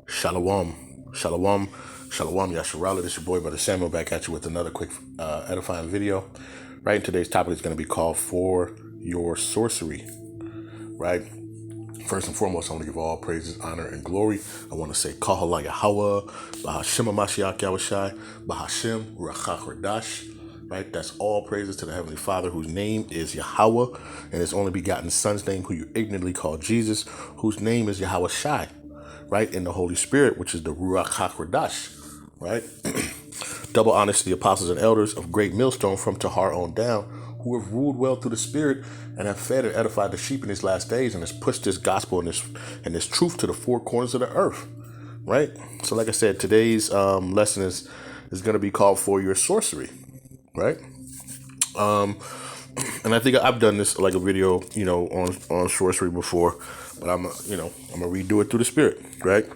Shalom, shalom, shalom, Yasharala. This is your boy, Brother Samuel, back at you with another quick edifying video. Right, and today's topic is going to be called For Your Sorcery. Right, first and foremost, I want to give all praises, honor, and glory. I want to say Halal, Yahawah, Bahasham, Yahawashi, Bahasham, Rawchaa, Qadash. Right, that's all praises to the Heavenly Father, whose name is Yahawah, and His only begotten Son's name, who you ignorantly call Jesus, whose name is Yahawashi. Right, in the Holy Spirit, which is the Ruach HaKodesh, right? Double honors to the apostles and elders of great millstone from Tahar on down, who have ruled well through the Spirit and have fed and edified the sheep in these last days, and has pushed this gospel and this truth to the four corners of the earth, right? So, like I said, today's lesson is going to be called For Your Sorcery, right? And I think I've done this like a video, on sorcery before, but I'm gonna redo it through the Spirit, right?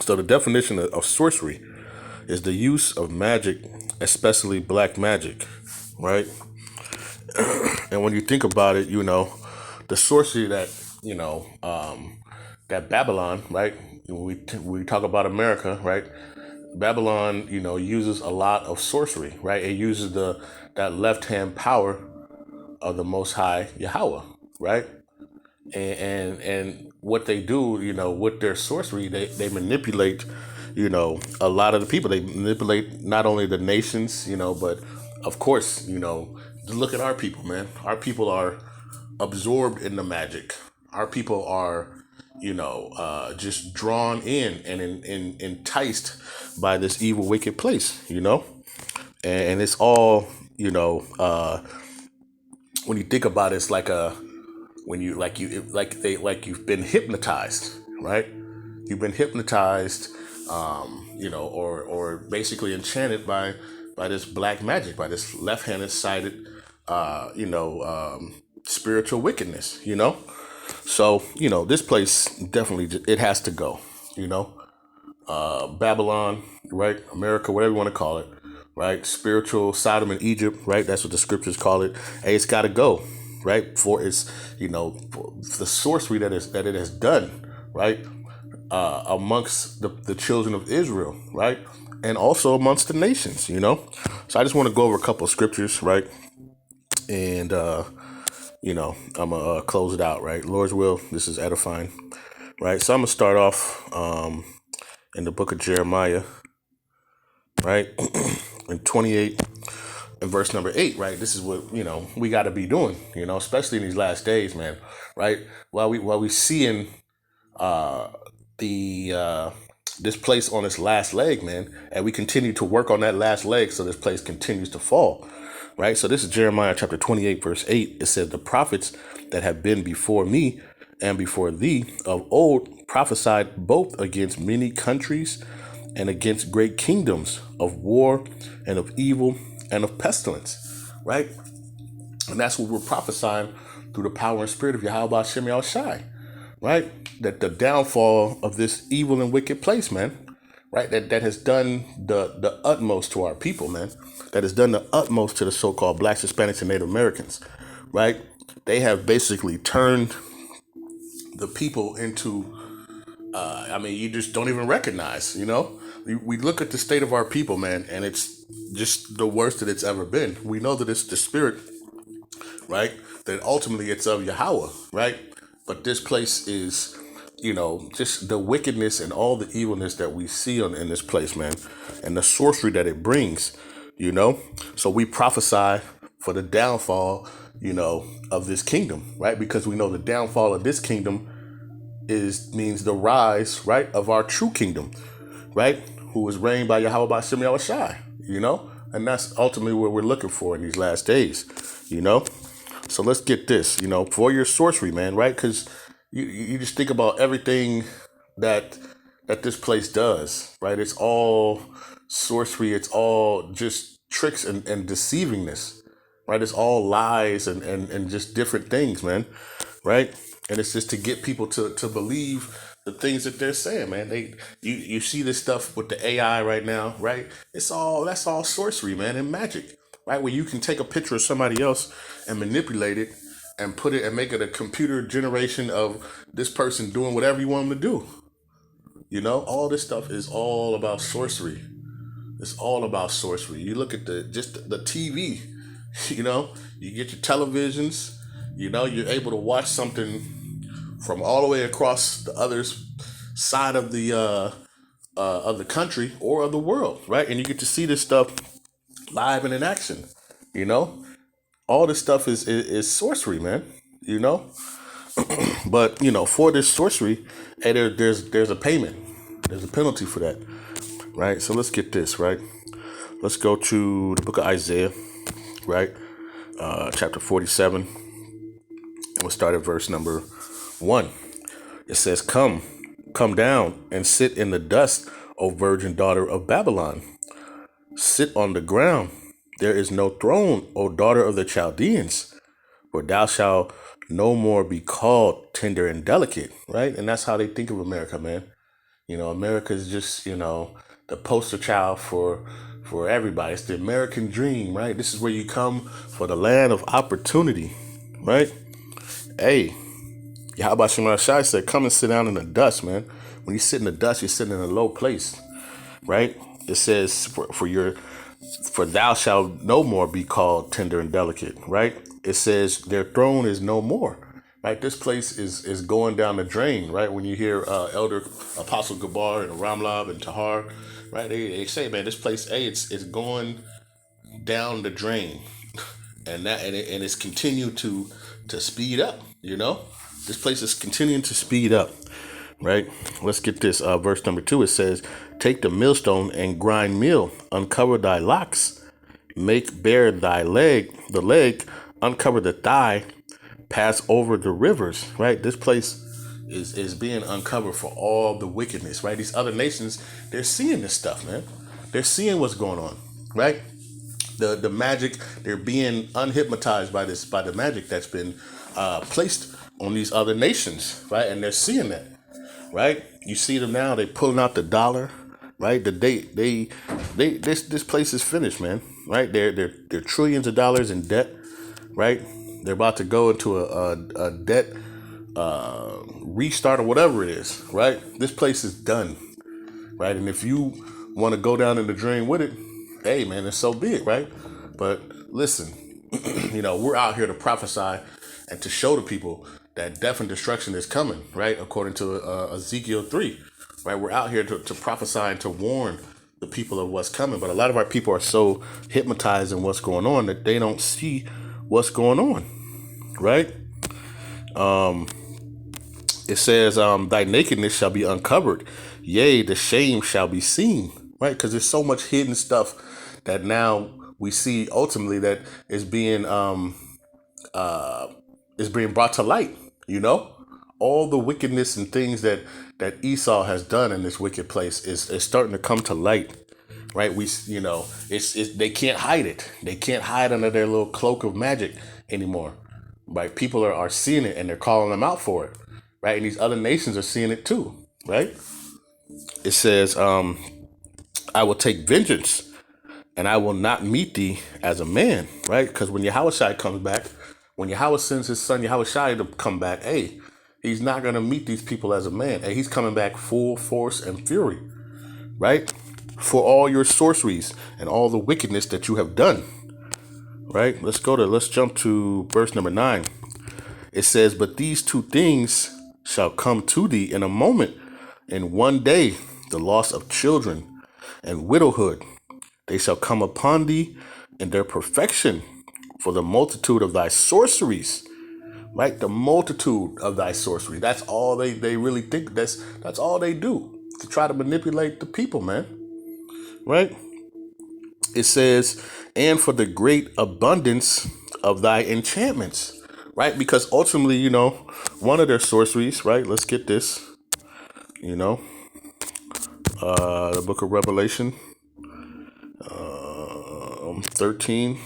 So the definition of sorcery is the use of magic, especially black magic, right? And when you think about it, the sorcery that that Babylon, right? We talk about America, right? Babylon, uses a lot of sorcery, right? It uses that left hand power of the Most High Yahawah, right? And what they do, with their sorcery, they manipulate, a lot of the people. They manipulate not only the nations, but of course, look at our people, man. Our people are absorbed in the magic. Our people are, just drawn in and enticed by this evil, wicked place, and it's all, when you think about it, it's like you've been hypnotized, right? You've been hypnotized, or basically enchanted by this black magic, by this left-handed sided, spiritual wickedness, So this place definitely it has to go, Babylon, right? America, whatever you want to call it, right? Spiritual Sodom and Egypt, right? That's what the scriptures call it. Hey, it's got to go, right? For its, for the sorcery that it has done, right? Amongst the children of Israel, right? And also amongst the nations, So I just want to go over a couple of scriptures, right? And, I'm going to close it out, right? Lord's will, this is edifying, right? So I'm going to start off in the book of Jeremiah, right? In 28 and verse number 8, right? This is what, we got to be doing, especially in these last days, man, right? While we seeing this place on its last leg, man, and we continue to work on that last leg so this place continues to fall, right? So this is Jeremiah chapter 28, verse 8. It says, the prophets that have been before me and before thee of old prophesied both against many countries and against great kingdoms of war and of evil and of pestilence, right? And that's what we're prophesying through the power and spirit of Yahawah Shem Yahawashi, right? That the downfall of this evil and wicked place, man, right? That has done the utmost to our people, man. That has done the utmost to the so-called blacks, Hispanics, and Native Americans, right? They have basically turned the people into, you just don't even recognize, We look at the state of our people, man, and it's just the worst that it's ever been. We know that it's the spirit, right? That ultimately it's of Yahawah, right? But this place is, just the wickedness and all the evilness that we see in this place, man, and the sorcery that it brings, So we prophesy for the downfall, of this kingdom, right? Because we know the downfall of this kingdom means the rise, right, of our true kingdom, right? Who is reigned by Yahawah by Shem Yahawashi, And that's ultimately what we're looking for in these last days, So let's get this, for your sorcery, man, right? Because you just think about everything that this place does, right? It's all sorcery. It's all just tricks and deceivingness, right? It's all lies and just different things, man, right? And it's just to get people to believe the things that they're saying, man. You see this stuff with the AI right now, right? That's all sorcery, man, and magic, right? Where you can take a picture of somebody else and manipulate it and put it and make it a computer generation of this person doing whatever you want them to do. All this stuff is all about sorcery. It's all about sorcery. You look at the TV, you get your televisions, you're able to watch something from all the way across the other side of the country or of the world, right? And you get to see this stuff live and in action. You know, all this stuff is sorcery, man. You know, but for this sorcery, hey, there's a payment. There's a penalty for that, right? So let's get this right. Let's go to the book of Isaiah, right? Chapter 47. We'll start at verse number 1. It says, Come down and sit in the dust, O virgin daughter of Babylon. Sit on the ground. There is no throne, O daughter of the Chaldeans, for thou shalt no more be called tender and delicate, right? And that's how they think of America, man. America is just, the poster child for everybody. It's the American dream, right? This is where you come for the land of opportunity, right? Hey, Yahawashi said, come and sit down in the dust, man. When you sit in the dust, you're sitting in a low place, right? It says, for thou shalt no more be called tender and delicate, right? It says their throne is no more, right? This place is going down the drain, right? When you hear Elder Apostle Gabar and Ramlab and Tahar, right? They say, man, this place, hey, it's going down the drain, and it's continued to speed up. This place is continuing to speed up, right? Let's get this. Verse number 2. It says, take the millstone and grind meal, uncover thy locks, make bare the leg, uncover the thigh, pass over the rivers, right? This place is being uncovered for all the wickedness, right? These other nations, they're seeing this stuff, man. They're seeing what's going on, right? The magic, they're being unhypnotized by the magic that's been placed on these other nations, right? And they're seeing that, right? You see them now, they pulling out the dollar, right? This place is finished, man, right? They're trillions of dollars in debt, right? They're about to go into a debt restart or whatever it is, right? This place is done, right? And if you want to go down in the drain with it, hey, man, it's so big, right? But listen, we're out here to prophesy and to show the people that death and destruction is coming, right? According to Ezekiel 3, right? We're out here to prophesy and to warn the people of what's coming. But a lot of our people are so hypnotized in what's going on that they don't see what's going on, right? It says, thy nakedness shall be uncovered. Yea, the shame shall be seen, right? Because there's so much hidden stuff that now we see ultimately that is being brought to light. All the wickedness and things that Esau has done in this wicked place is starting to come to light, right? They can't hide it. They can't hide under their little cloak of magic anymore, right? People are seeing it and they're calling them out for it, right? And these other nations are seeing it too, right? It says, I will take vengeance and I will not meet thee as a man, right? Because when Yahawashi comes back, when Yahawah sends his son Yahawashi to come back, hey, he's not going to meet these people as a man. Hey, he's coming back full force and fury, right? For all your sorceries and all the wickedness that you have done, right? Let's jump to verse number 9. It says, but these two things shall come to thee in a moment, in one day, the loss of children and widowhood. They shall come upon thee in their perfection, for the multitude of thy sorceries, right? The multitude of thy sorcery. That's all they really think. That's all they do, to try to manipulate the people, man. Right? It says, and for the great abundance of thy enchantments, right? Because ultimately, one of their sorceries, right? Let's get this, the book of Revelation, 13:16,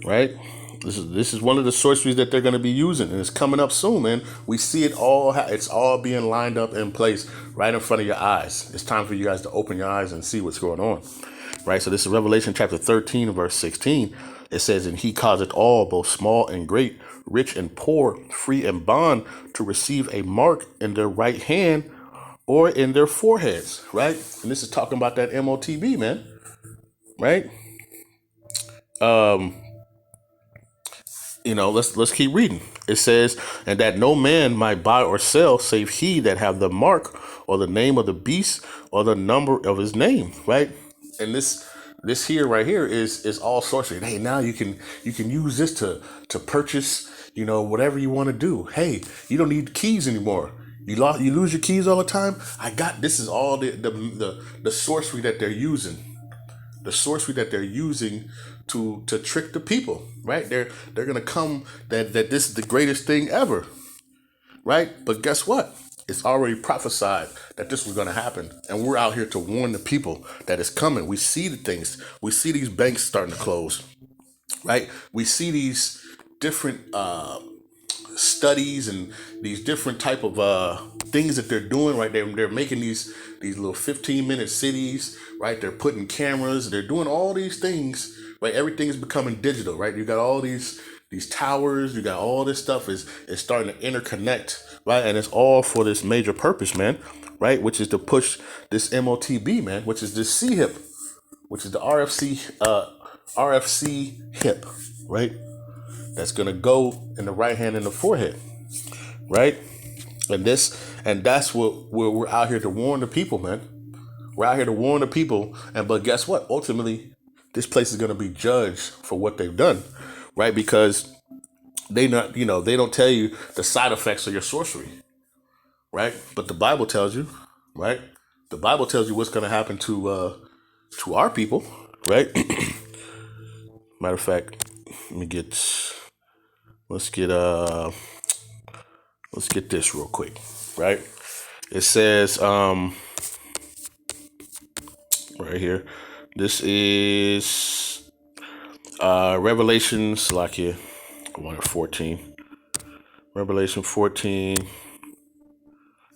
right? This is one of the sorceries that they're going to be using, and it's coming up soon, man. We see it all. It's all being lined up in place right in front of your eyes. It's time for you guys to open your eyes and see what's going on, right? So this is Revelation chapter 13, verse 16. It says, and he causeth all, both small and great, rich and poor, free and bond, to receive a mark in their right hand or in their foreheads, right? And this is talking about that MOTB, man, right? Let's keep reading. It says, and that no man might buy or sell save he that have the mark or the name of the beast or the number of his name, right? And this here right here is all sorcery. Hey, now you can use this to purchase, whatever you want to do. Hey, you don't need keys anymore. You lose your keys all the time. This is all the sorcery that they're using. The sorcery that they're using to trick the people, right? They're gonna come that this is the greatest thing ever, right? But guess what? It's already prophesied that this was gonna happen, and we're out here to warn the people that it's coming. We see the things. We see these banks starting to close, right? We see these different studies and these different type of things that they're doing, right? They're making these little 15-minute cities, right? They're putting cameras, they're doing all these things, right? Everything is becoming digital, right? You got all these towers, you got all this stuff is starting to interconnect, right? And it's all for this major purpose, man, right? Which is to push this MOTB, man, which is this C hip, which is the RFC hip, right? That's gonna go in the right hand and the forehead, right? And that's what we're out here to warn the people, man. We're out here to warn the people, but guess what? Ultimately, this place is gonna be judged for what they've done, right? Because they don't tell you the side effects of your sorcery, right? But the Bible tells you, right? The Bible tells you what's gonna happen to our people, right? Matter of fact, let's get this real quick, right? It says right here, this is Revelation 14, Revelation 14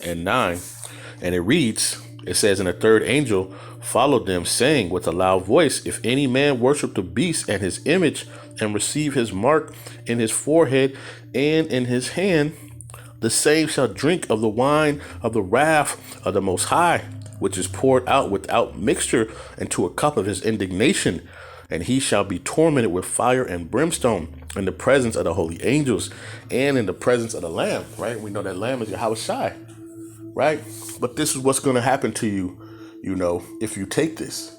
and 9, and it reads, it says, and a third angel followed them, saying with a loud voice, if any man worship the beast and his image and receive his mark in his forehead and in his hand, the same shall drink of the wine of the wrath of the Most High, which is poured out without mixture into a cup of his indignation. And he shall be tormented with fire and brimstone in the presence of the holy angels and in the presence of the Lamb, right? We know that Lamb is Yahawashi, right? But this is what's going to happen to you, if you take this,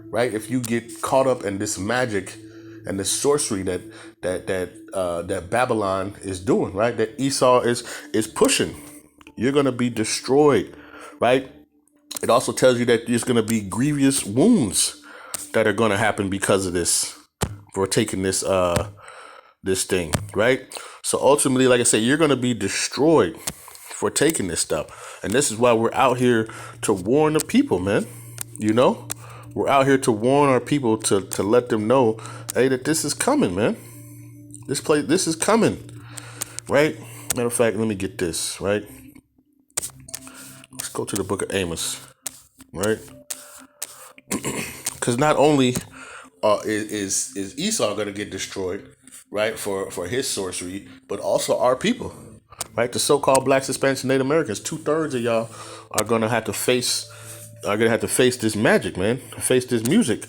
right? If you get caught up in this magic and this sorcery that Babylon is doing, right? That Esau is pushing, you're going to be destroyed, right? It also tells you that there's going to be grievous wounds that are going to happen because of this, for taking this thing, right? So ultimately, like I said, you're going to be destroyed for taking this stuff. And this is why we're out here to warn the people, man. We're out here to warn our people to let them know, hey, that this is coming, man. This is coming, right? Matter of fact, let me get this, right? Let's go to the book of Amos, right? Because not only is Esau going to get destroyed, right, for his sorcery, but also our people, right? The so-called blacks, Hispanics, and Native Americans, 2/3 of y'all are going to have to face this magic, man, face this music,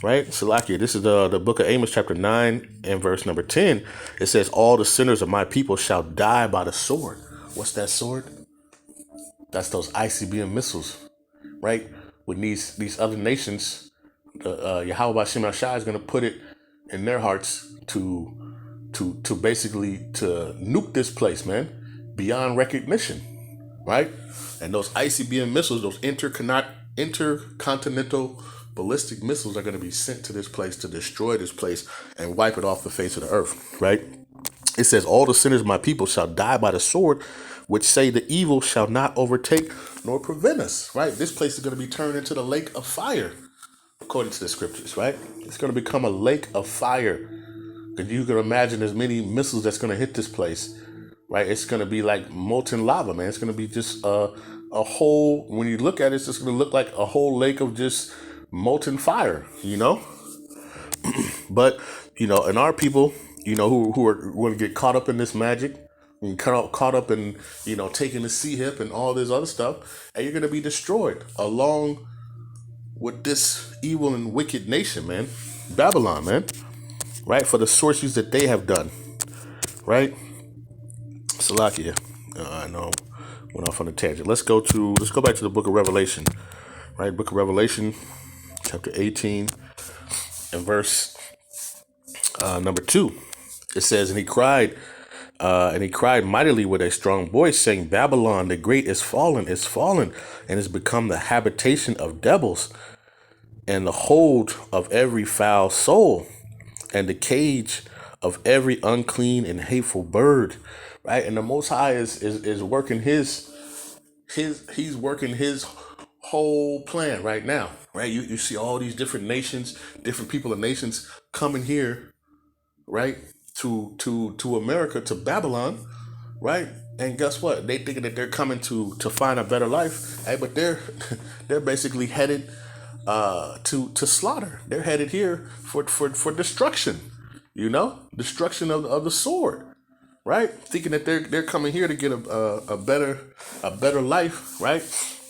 right? Salakia, this is the book of Amos, chapter 9 and verse number 10. It says, all the sinners of my people shall die by the sword. What's that sword? That's those ICBM missiles, right? When these other nations, Yahawah is going to put it in their hearts to basically to nuke this place, man, beyond recognition, right? And those ICBM missiles, those intercontinental ballistic missiles, are going to be sent to this place to destroy this place and wipe it off the face of the earth, right? It says, all the sinners of my people shall die by the sword, which say the evil shall not overtake nor prevent us, right? This place is going to be turned into the lake of fire, according to the scriptures, right? It's going to become a lake of fire. Because you can imagine as many missiles that's going to hit this place, right? It's going to be like molten lava, man. It's going to be just a whole, when you look at it, it's just going to look like a whole lake of just molten fire, But and our people, who are going to get caught up in this magic, and caught up in, taking the sea hip and all this other stuff, and you're going to be destroyed along with this evil and wicked nation, man. Babylon, man. Right? For the sorceries that they have done. Right? Salakia. I know. Went off on a tangent. Let's go back to the book of Revelation. Right? Book of Revelation, chapter 18, and verse number 2. It says, and he cried mightily with a strong voice, saying, Babylon the great is fallen, and is become the habitation of devils, and the hold of every foul soul, and the cage of every unclean and hateful bird. Right? And the Most High is working he's working his whole plan right now. Right? You see all these different nations, different people and nations coming here, right? To America, to Babylon, right? And guess what? They thinking that they're coming to find a better life. Hey, but they're they're basically headed to slaughter. They're headed here for destruction. Destruction of the sword, right? Thinking that they're coming here to get a better life, right?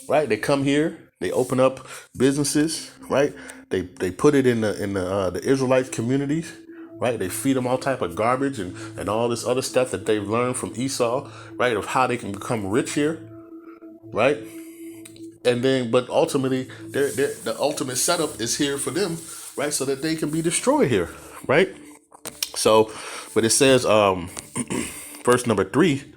Right? They come here, they open up businesses, right? They put it in the Israelite communities, right? They feed them all type of garbage and all this other stuff that they've learned from Esau, right? Of how they can become rich here, right? And then, but ultimately, the ultimate setup is here for them, right? So that they can be destroyed here, right? So, but it says, verse number 3,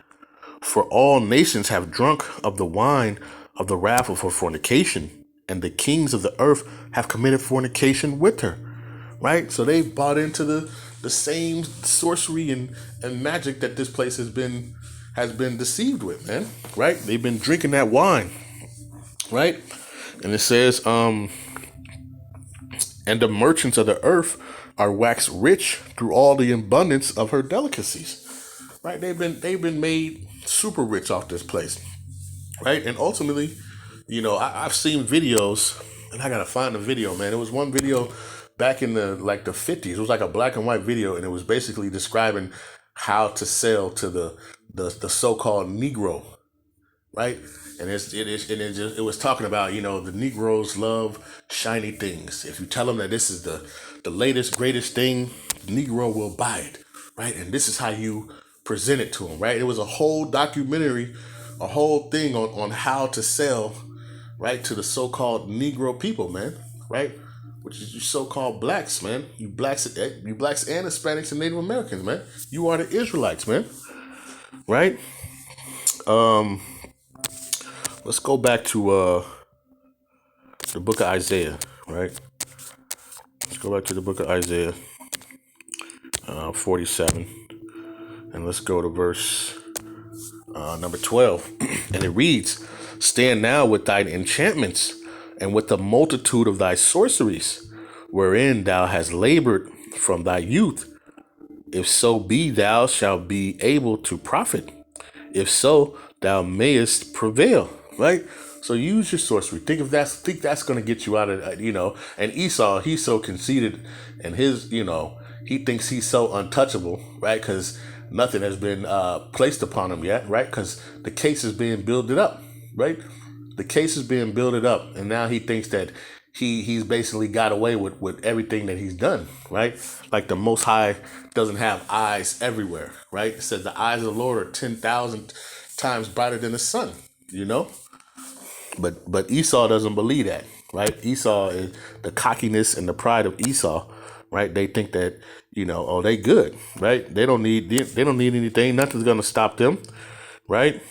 for all nations have drunk of the wine of the wrath of her fornication, and the kings of the earth have committed fornication with her. Right? So they've bought into the same sorcery and magic that this place has been deceived with, man. Right? They've been drinking that wine. Right? And it says, and the merchants of the earth are waxed rich through all the abundance of her delicacies. Right? They've been made super rich off this place. Right? And ultimately, I've seen videos, and I gotta find the video, man. It was one video back in the 50s. It was like a black and white video, and it was basically describing how to sell to the so-called Negro, right? And it was talking about, the Negroes love shiny things. If you tell them that this is the latest greatest thing, the Negro will buy it, right? And this is how you present it to them, right? It was a whole documentary, a whole thing on how to sell, right, to the so-called Negro people, man, right? Which is you so-called blacks, man. You blacks and Hispanics and Native Americans, man. You are the Israelites, man. Right? Let's go back to the book of Isaiah, right? Let's go back to the book of Isaiah 47. And let's go to verse number 12. And it reads, stand now with thine enchantments and with the multitude of thy sorceries, wherein thou hast labored from thy youth. If so be thou shalt be able to profit. If so, thou mayest prevail. Right? So use your sorcery. Think that's going to get you out of, and Esau, he's so conceited, and his, he thinks he's so untouchable, right? Because nothing has been placed upon him yet, right? Because the case is being builded up, right? The case is being builded up, and now he thinks that he's basically got away with everything that he's done, right? Like the Most High doesn't have eyes everywhere, right? It says the eyes of the Lord are 10,000 times brighter than the sun, But Esau doesn't believe that, right? Esau is the cockiness and the pride of Esau, right? They think that, they good, right? They don't need anything. Nothing's gonna stop them, right?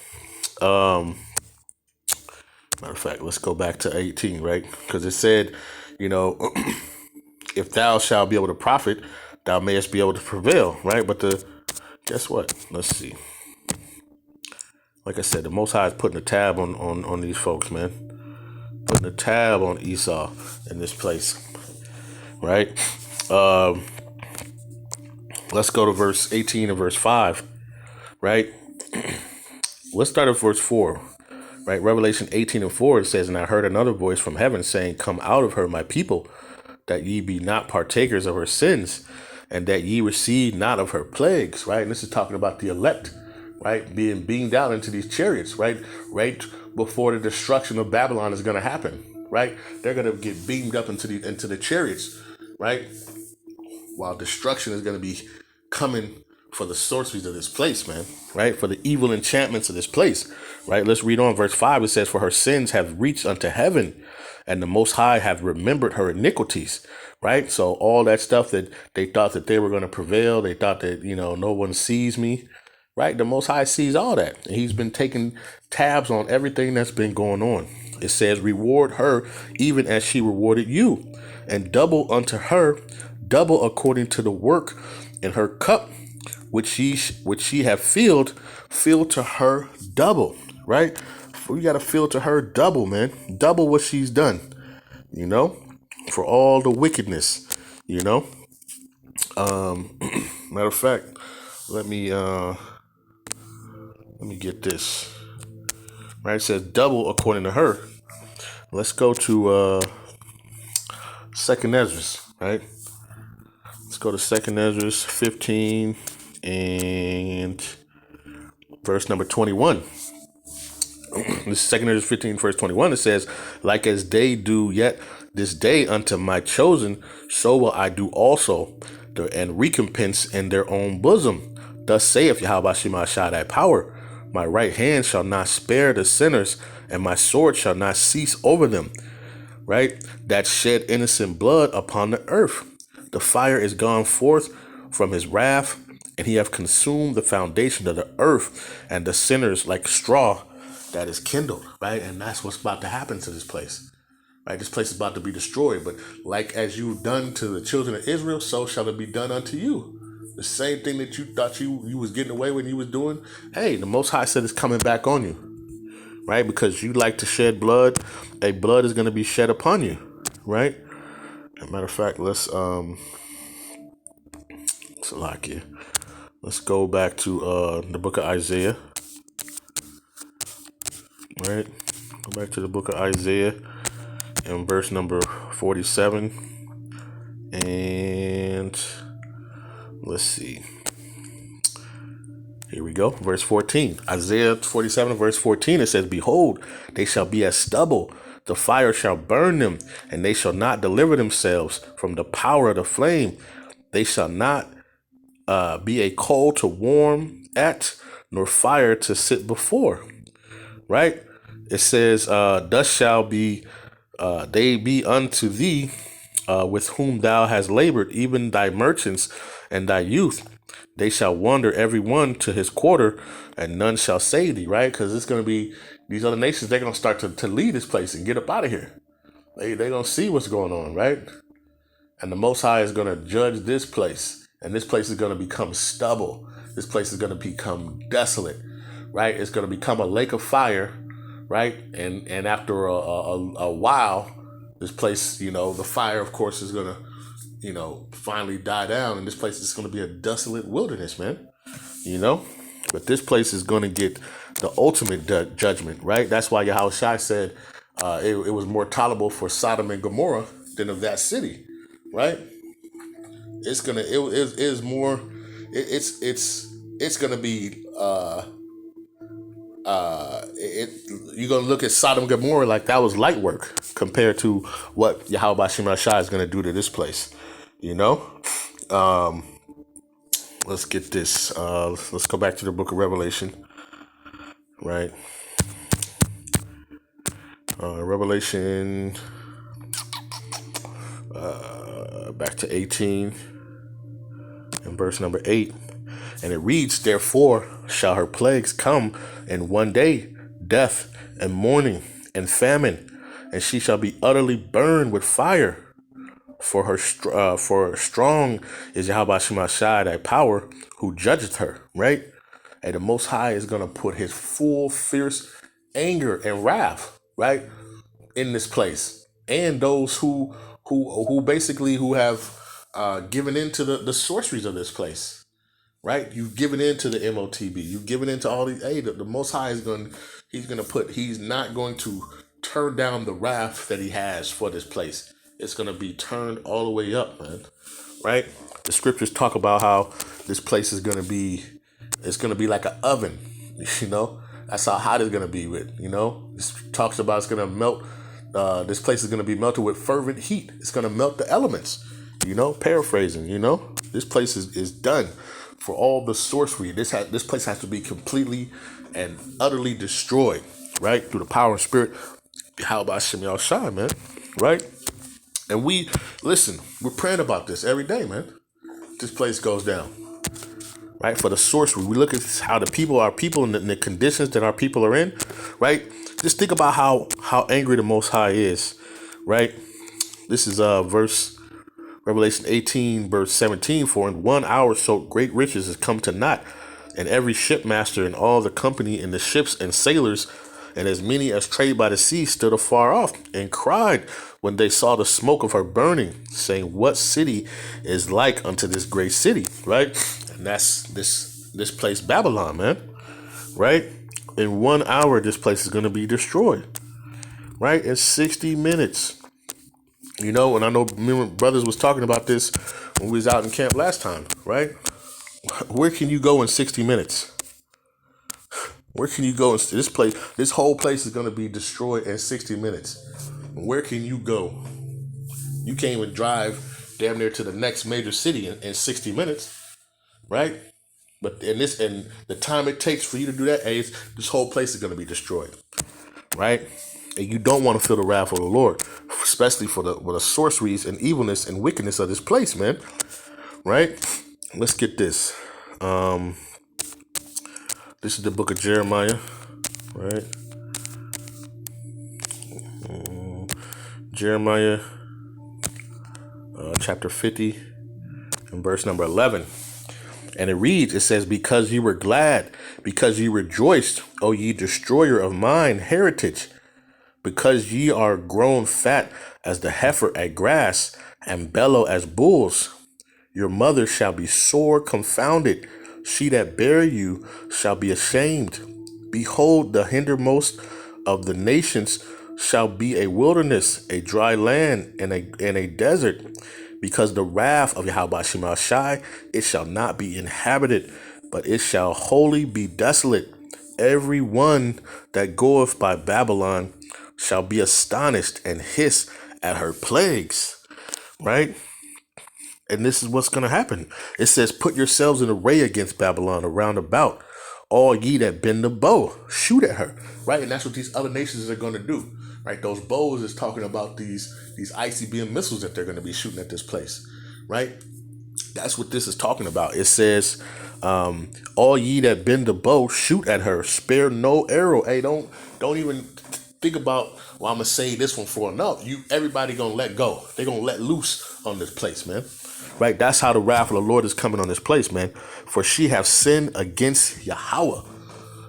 Matter of fact, let's go back to 18, right? Because it said, if thou shalt be able to profit, thou mayest be able to prevail, right? But guess what? Let's see. Like I said, the Most High is putting a tab on these folks, man. Putting a tab on Esau in this place, right? Let's go to verse 18 and verse 5, right? Let's start at verse 4. Right, Revelation 18 and 4, it says, and I heard another voice from heaven saying, come out of her, my people, that ye be not partakers of her sins, and that ye receive not of her plagues, right? And this is talking about the elect, right? Being beamed out into these chariots, right? Right before the destruction of Babylon is going to happen, right? They're going to get beamed up into the chariots, right? While destruction is going to be coming for the sorceries of this place, man, right? For the evil enchantments of this place, right? Let's read on verse 5. It says, for her sins have reached unto heaven, and the Most High have remembered her iniquities, right? So all that stuff that they thought that they were going to prevail, they thought that, no one sees me, right? The Most High sees all that. And he's been taking tabs on everything that's been going on. It says, reward her even as she rewarded you, and double unto her, double according to the work in her cup, which she have filled to her double, right? We got to fill to her double, man. Double what she's done, for all the wickedness, Matter of fact, let me get this. Right, it says double according to her. Let's go to Second Ezra, right? Let's go to Second Ezra 15 and verse number 21. This is Second Ezra 15, verse 21. It says, like as they do yet this day unto my chosen, so will I do also, and recompense in their own bosom. Thus saith Yahawashi thy power, my right hand shall not spare the sinners, and my sword shall not cease over them, right? That shed innocent blood upon the earth. The fire is gone forth from his wrath, and he have consumed the foundation of the earth, and the sinners like straw that is kindled, right? And that's what's about to happen to this place, right? This place is about to be destroyed, but like as you've done to the children of Israel, so shall it be done unto you. The same thing that you thought you was getting away when you was doing, hey, the Most High said it's coming back on you, right? Because you like to shed blood, a blood is going to be shed upon you, right? As a matter of fact, let's go back to the book of Isaiah, right? Go back to the book of Isaiah in verse number 47, and let's see. Here we go. Verse 14. Isaiah 47, verse 14. It says, behold, they shall be as stubble. The fire shall burn them, and they shall not deliver themselves from the power of the flame. They shall not be a coal to warm at, nor fire to sit before. Right? It says, thus shall be they be unto thee with whom thou hast labored, even thy merchants and thy youth. They shall wander every one to his quarter, and none shall save thee, right? Because it's going to be these other nations, they're going to start to leave this place and get up out of here. They're going to see what's going on, right? And the Most High is going to judge this place, and this place is going to become stubble. This place is going to become desolate, right? It's going to become a lake of fire, right? And after a while, this place, the fire, of course, is going to finally die down, and this place is going to be a desolate wilderness, man. But this place is going to get the ultimate judgment, right? That's why Yahawashi said it was more tolerable for Sodom and Gomorrah than of that city, right? It's gonna be you're gonna look at Sodom and Gomorrah like that was light work compared to what Yahawashi is gonna do to this place. Let's get this. Let's go back to the book of Revelation, right? Revelation, back to 18 and verse number 8. And it reads, therefore shall her plagues come in one day, death and mourning and famine, and she shall be utterly burned with fire. For strong is Yahawashi thy power, who judgeth her, right? And the Most High is going to put his full fierce anger and wrath, right, in this place. And those who have given into the sorceries of this place, right? You've given into the MOTB. You've given into all these. Hey, the Most High he's not going to turn down the wrath that he has for this place. It's going to be turned all the way up, man. right? The scriptures talk about how this place is going to be, it's going to be like an oven, you know? That's how hot it's going to be with, you know? This talks about it's going to melt, this place is going to be melted with fervent heat. It's going to melt the elements, you know? Paraphrasing, you know? This place is done for all the sorcery. This place has to be completely and utterly destroyed, right? Through the power and spirit. Bahasham Yahawashi, man, right? And we're praying about this every day, man. This place goes down, right? For the sorcery, we look at how the people, our people, and the conditions that our people are in, right? Just think about how angry the Most High is, right? This is Revelation 18, verse 17. For in 1 hour so great riches has come to naught, and every shipmaster and all the company and the ships and sailors and as many as trade by the sea stood afar off and cried when they saw the smoke of her burning, saying, what city is like unto this great city, right? And that's this place, Babylon, man, right? In 1 hour, this place is going to be destroyed, right? In 60 minutes. You know, and I know me and brothers was talking about this when we was out in camp last time, right? Where can you go in 60 minutes? Where can you go? This place, this whole place is going to be destroyed in 60 minutes. Where can you go? You can't even drive damn near to the next major city in 60 minutes, right? But and the time it takes for you to do that, this whole place is going to be destroyed, right? And you don't want to feel the wrath of the Lord, especially for the sorceries and evilness and wickedness of this place, man. Right? Let's get this. This is the book of Jeremiah, right? Jeremiah, chapter 50, and verse number 11. And it reads, it says, because ye were glad, because ye rejoiced, O ye destroyer of mine heritage, because ye are grown fat as the heifer at grass, and bellow as bulls. Your mother shall be sore confounded. She that bare you shall be ashamed. Behold, the hindermost of the nations shall be a wilderness, a dry land, and a desert. Because the wrath of Yahawashi, it shall not be inhabited, but it shall wholly be desolate. Every one that goeth by Babylon shall be astonished and hiss at her plagues, right? And this is what's going to happen. It says, put yourselves in array against Babylon around about. All ye that bend the bow, shoot at her, right? And that's what these other nations are going to do, right? Those bows is talking about these ICBM missiles that they're going to be shooting at this place, right? That's what this is talking about. It says, all ye that bend the bow, shoot at her, spare no arrow. Hey, don't even think about, well, I'm gonna save this one for enough. Everybody gonna let go. They're gonna let loose on this place, man. Right? That's how the wrath of the Lord is coming on this place, man. For she have sinned against Yahawah.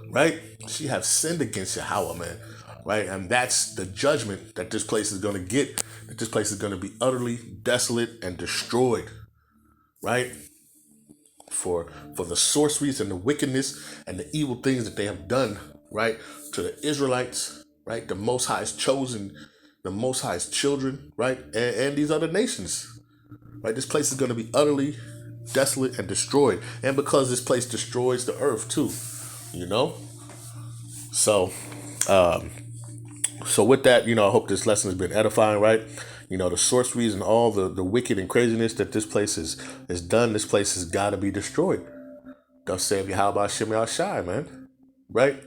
Right? She have sinned against Yahawah, man. Right? And that's the judgment that this place is gonna get. That this place is gonna be utterly desolate and destroyed. Right? For the sorceries and the wickedness and the evil things that they have done, right, to the Israelites, right, the Most High's chosen, the Most High's children, right, and these other nations, right. This place is going to be utterly desolate and destroyed, and because this place destroys the earth too, you know. So with that, you know, I hope this lesson has been edifying, right? You know, the sorceries and all the wicked and craziness that this place is done, this place has got to be destroyed. Thus saith Yahawashi, man, right?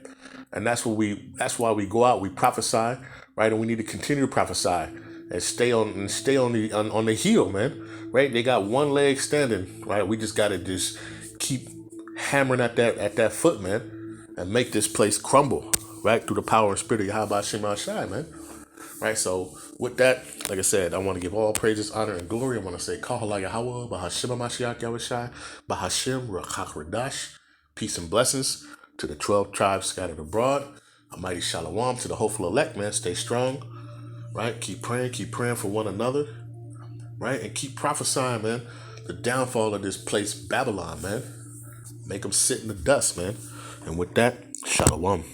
And that's why we go out, we prophesy, right? And we need to continue to prophesy and stay on the heel, man, right? They got one leg standing, right? We just got to just keep hammering at that foot, man, and make this place crumble, right? Through the power and spirit of Yahawashi, man. Right, so with that, like I said, I want to give all praises, honor, and glory. I want to say, Halal Yahawah, Bahasham Mashiach Yahawashi, Bahasham Qadash, peace and blessings to the 12 tribes scattered abroad. A mighty shalom to the hopeful elect, man. Stay strong, right? Keep praying for one another, right? And keep prophesying, man, the downfall of this place, Babylon, man. Make them sit in the dust, man. And with that, shalom.